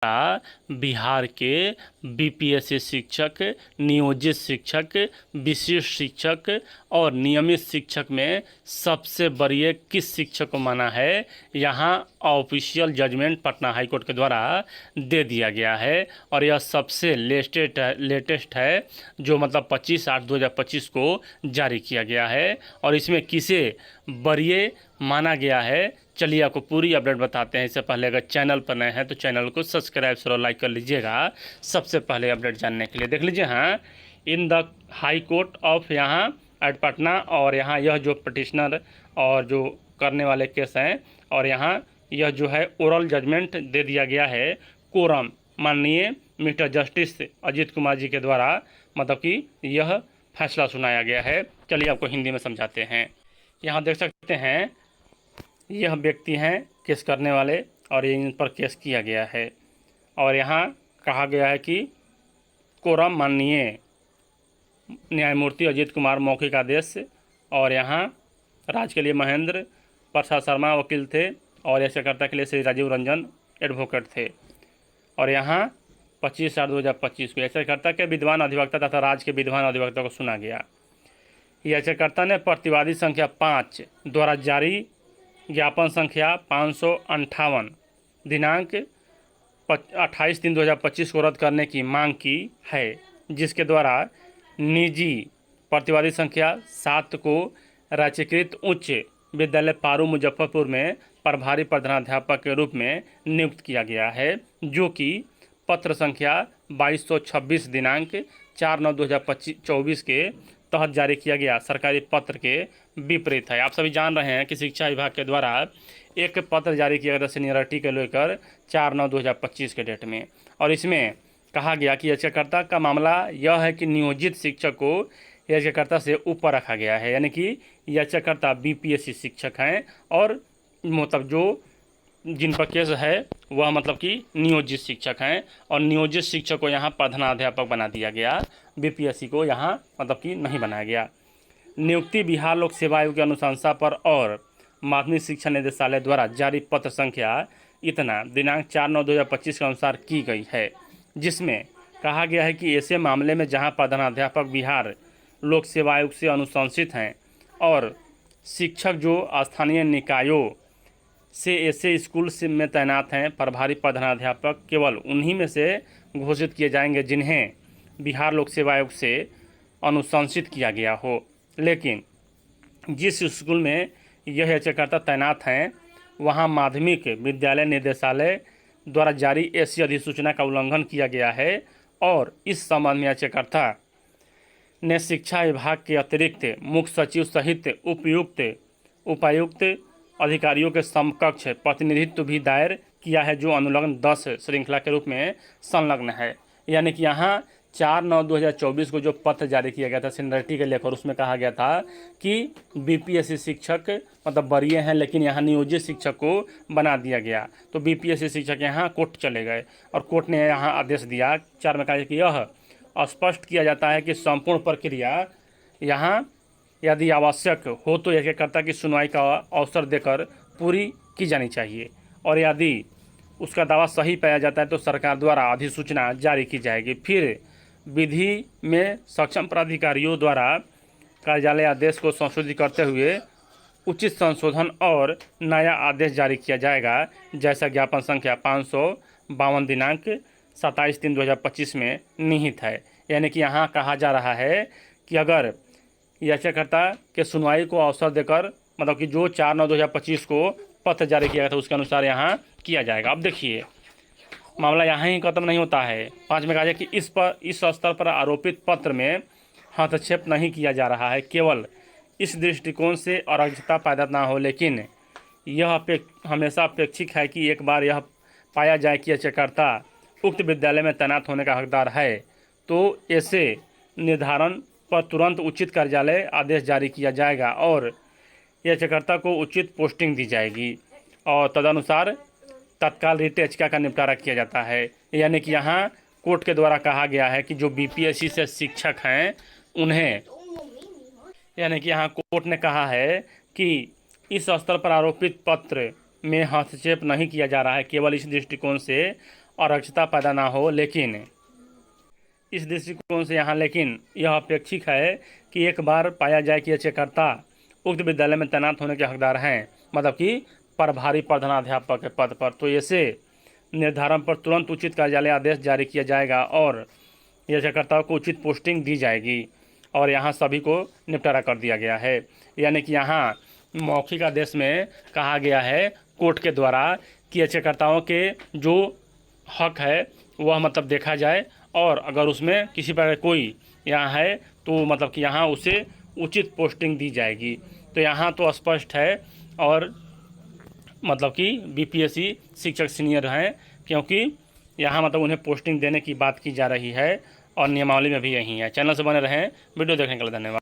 द्वारा बिहार के बीपीएससी शिक्षक, नियोजित शिक्षक, विशिष्ट शिक्षक और नियमित शिक्षक में सबसे वरीय किस शिक्षक को माना है, यहाँ official judgement Patna high court के द्वारा दे दिया गया है। और यह सबसे लेटेस्ट है जो मतलब 25/8/2025 को जारी किया गया है। और इसमें किसे वरीय माना गया है, चलिए आपको पूरी अपडेट बताते हैं। इससे पहले अगर चैनल पर नए हैं तो चैनल को सब्सक्राइब और लाइक कर लीजिएगा सबसे पहले अपडेट जानने के लिए। देख लीजिए, हाँ, in the high court of यहाँ एट पटना, और यहाँ यह जो पिटिशनर और जो करने वाले केस हैं, और यहाँ यह जो है ओरल जजमेंट दे दिया गया है कोरम माननीय मिस्टर जस्टिस अजीत कुमार जी के द्वारा, मतलब कि यह फैसला सुनाया गया है। चलिए आपको हिंदी में समझाते हैं। यहाँ देख सकते हैं यह व्यक्ति हैं केस करने वाले, और इन पर केस किया गया है। और यहाँ कहा गया है कि कोरम माननीय न्यायमूर्ति अजीत कुमार मौखिक आदेश, और यहाँ राज्य के लिए महेंद्र प्रसाद शर्मा वकील थे, और याचिकाकर्ता के लिए श्री राजीव रंजन एडवोकेट थे। और यहाँ 25/8/2025 को याचिकाकर्ता के विद्वान अधिवक्ता तथा राज्य के विद्वान अधिवक्ता को सुना गया। याचिकाकर्ता ने प्रतिवादी संख्या 5 द्वारा जारी ज्ञापन संख्या 558 दिनांक 28/3/2025 को रद्द करने की मांग की है, जिसके द्वारा निजी प्रतिवादी संख्या 7 को राज्यकृत उच्च विद्यालय पारू मुजफ्फरपुर में प्रभारी प्रधानाध्यापक के रूप में नियुक्त किया गया है, जो कि पत्र संख्या 2226 दिनांक 4/9/2024 के तहत जारी किया गया सरकारी पत्र के विपरीत है। आप सभी जान रहे हैं कि शिक्षा विभाग के द्वारा एक पत्र जारी किया गया था सीनियरिटी के लेकर 4/9/2025 के डेट में, और इसमें कहा गया कि याचिकाकर्ता का मामला यह है कि नियोजित शिक्षक को याचिकाकर्ता से ऊपर रखा गया है, यानी कि याचिकाकर्ता बीपीएससी शिक्षक हैं, और मतलब जो जिन पर केस है वह मतलब कि नियोजित शिक्षक हैं, और नियोजित शिक्षक को यहाँ प्रधानाध्यापक बना दिया गया, बीपीएससी को यहाँ मतलब कि नहीं बनाया गया। नियुक्ति बिहार लोक सेवा आयोग की अनुशंसा पर और माध्यमिक शिक्षा निदेशालय द्वारा जारी पत्र संख्या इतना दिनांक 4/9/2025 के अनुसार की गई है, जिसमें कहा गया है कि ऐसे मामले में जहां प्रधानाध्यापक बिहार लोक सेवा आयोग से अनुशंसित हैं और शिक्षक जो स्थानीय निकायों से ऐसे स्कूल से में तैनात हैं, प्रभारी प्रधानाध्यापक केवल उन्हीं में से घोषित किए जाएंगे जिन्हें बिहार लोक सेवा आयोग से अनुशंसित किया गया हो। लेकिन जिस स्कूल में यह याचिकाकर्ता तैनात हैं वहां माध्यमिक विद्यालय निदेशालय द्वारा जारी ऐसी अधिसूचना का उल्लंघन किया गया है, और इस संबंध में याचिकाकर्ता ने शिक्षा विभाग के अतिरिक्त मुख्य सचिव सहित उपायुक्त अधिकारियों के समकक्ष प्रतिनिधित्व भी दायर किया है, जो अनुलग्न 10 श्रृंखला के रूप में संलग्न है। यानी कि यहाँ 4/9/2024 को जो पत्र जारी किया गया था सीनियरिटी के लेकर, उसमें कहा गया था कि बीपीएससी शिक्षक मतलब वरीय हैं, लेकिन यहाँ नियोजित शिक्षक को बना दिया गया। तो बीपीएससी शिक्षक यहाँ कोर्ट चले गए, और कोर्ट ने यहाँ आदेश दिया 4 में कहा कि यह स्पष्ट किया जाता है कि संपूर्ण प्रक्रिया यहाँ यदि आवश्यक हो तो याचिकाकर्ता की सुनवाई का अवसर देकर पूरी की जानी चाहिए, और यदि उसका दावा सही पाया जाता है तो सरकार द्वारा अधिसूचना जारी की जाएगी। फिर विधि में सक्षम प्राधिकारियों द्वारा कार्यालय आदेश को संशोधित करते हुए उचित संशोधन और नया आदेश जारी किया जाएगा, जैसा ज्ञापन संख्या 552 दिनांक 27/3/2025 में निहित है। यानी कि यहाँ कहा जा रहा है कि अगर याचिकाकर्ता के सुनवाई को अवसर देकर मतलब कि जो 4/9/2025 को पत्र जारी किया गया था उसके अनुसार यहाँ किया जाएगा। अब देखिए मामला यहाँ ही खत्म नहीं होता है। 5 में कहा जाए कि इस स्तर पर आरोपित पत्र में हस्तक्षेप नहीं किया जा रहा है, केवल इस दृष्टिकोण से अराजकता पैदा ना हो, लेकिन यह हमेशा अपेक्षित है कि एक बार यह पाया जाए कि याचिकाकर्ता उक्त विद्यालय में तैनात होने का हकदार है तो ऐसे निर्धारण पर तुरंत उचित कार्यालय आदेश जारी किया जाएगा और याचिकाकर्ता को उचित पोस्टिंग दी जाएगी, और तदनुसार तत्काल रिट याचिका का निपटारा किया जाता है। यानी कि यहाँ कोर्ट के द्वारा कहा गया है कि जो बीपीएससी से शिक्षक हैं उन्हें, यानी कि यहाँ कोर्ट ने कहा है कि इस स्तर पर आरोपित पत्र में हस्तक्षेप नहीं किया जा रहा है, केवल इस दृष्टिकोण से अराजकता पैदा ना हो। लेकिन इस दृष्टिकोण से यहाँ लेकिन यह अपेक्षित है कि एक बार पाया जाए कि याचिकाकर्ता उक्त विद्यालय में तैनात होने के हकदार हैं, मतलब कि प्रभारी प्रधानाध्यापक के पद पर, तो ऐसे निर्धारण पर तुरंत उचित कार्यालय आदेश जारी किया जाएगा और याचिकाकर्ताओं को उचित पोस्टिंग दी जाएगी। और यहाँ सभी को निपटारा कर दिया गया है। यानी कि यहाँ मौखिक आदेश में कहा गया है कोर्ट के द्वारा कि याचिकाकर्ताओं के जो हक है वह मतलब देखा जाए, और अगर उसमें किसी प्रकार कोई यहाँ है तो मतलब कि यहाँ उसे उचित पोस्टिंग दी जाएगी। तो यहाँ तो स्पष्ट है, और मतलब कि बीपीएससी शिक्षक सीनियर हैं, क्योंकि यहाँ मतलब उन्हें पोस्टिंग देने की बात की जा रही है और नियमावली में भी यही है। चैनल से बने रहें, वीडियो देखने के लिए धन्यवाद।